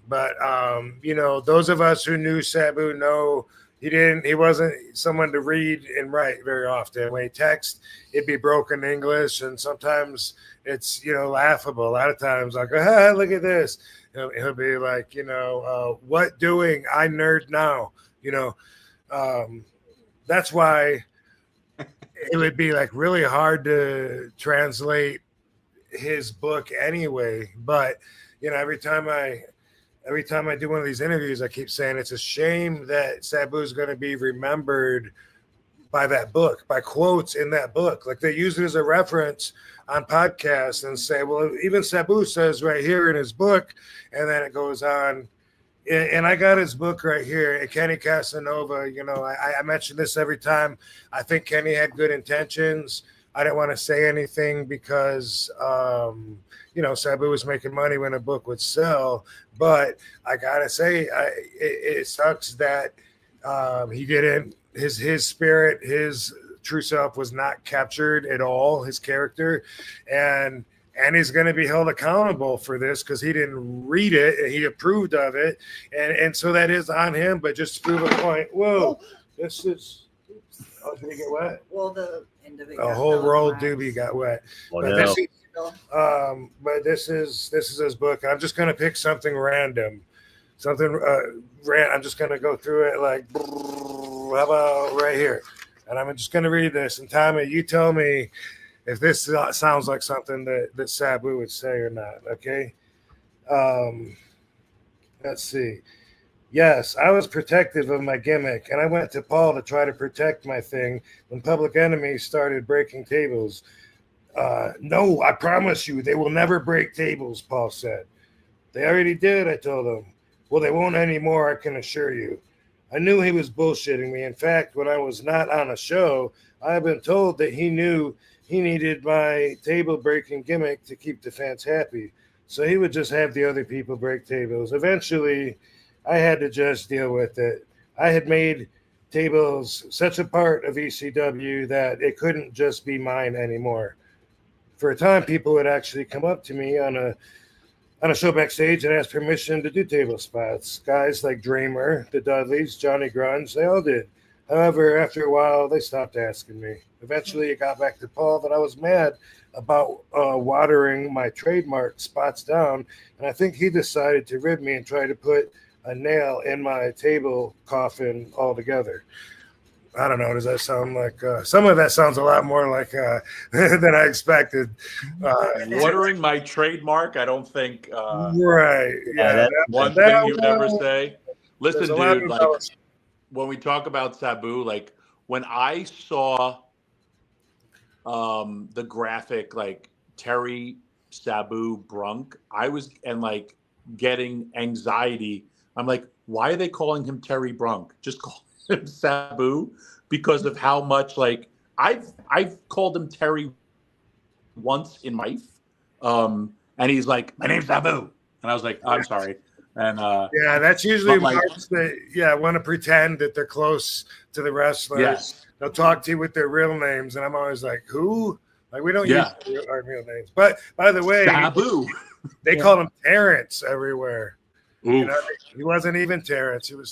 But those of us who knew Sabu know he wasn't someone to read and write very often. When he texts, it'd be broken English, and sometimes it's laughable. A lot of times, like, look at this. He'll be like, what doing? I nerd now. That's why it would be like really hard to translate his book anyway. But every time I do one of these interviews, I keep saying it's a shame that Sabu is going to be remembered by that book, by quotes in that book. Like, they use it as a reference on podcasts and say, well, even Sabu says right here in his book, and then it goes on. And I got his book right here, Kenny Casanova. I mention this every time. I think Kenny had good intentions. I didn't want to say anything because, Sabu was making money when a book would sell. But I got to say, it sucks that he didn't, his spirit, his true self was not captured at all, his character. And he's going to be held accountable for this because he didn't read it and he approved of it. And so that is on him. But just to prove a point, this is, did it get wet? Well, the end of it. A whole roll doobie got wet. But this is his book. I'm just going to pick something random. I'm just going to go through it like, how about right here? And I'm just going to read this. And Tommy, you tell me if this sounds like something that Sabu would say or not, okay? Let's see. Yes, I was protective of my gimmick, and I went to Paul to try to protect my thing when Public Enemy started breaking tables. No, I promise you, they will never break tables, Paul said. They already did, I told him. Well, they won't anymore, I can assure you. I knew he was bullshitting me. In fact, when I was not on a show, I have been told that he knew he needed my table-breaking gimmick to keep the fans happy. So he would just have the other people break tables. Eventually, I had to just deal with it. I had made tables such a part of ECW that it couldn't just be mine anymore. For a time, people would actually come up to me on a show backstage and ask permission to do table spots. Guys like Dreamer, the Dudleys, Johnny Grunge, they all did. However, after a while, they stopped asking me. Eventually, it got back to Paul that I was mad about watering my trademark spots down, and I think he decided to rib me and try to put a nail in my table coffin altogether. I don't know. Does that sound like some of that sounds a lot more like than I expected? Watering my trademark, I don't think. Right. Yeah. One thing you never say. Listen, dude. Like when we talk about Sabu, like when I saw the graphic, like Terry Sabu Brunk, I was getting anxiety. I'm like, why are they calling him Terry Brunk? Just call him Sabu, because of how much I've called him Terry once in my life, and he's like, my name's Sabu, and I was like, I'm sorry, and that's usually marks that want to pretend that they're close to the wrestlers. Yes. They'll talk to you with their real names, and I'm always like, who? Like, we don't use our real names. But by the way, Sabu. They call him Terrence everywhere. He wasn't even Terrence. He was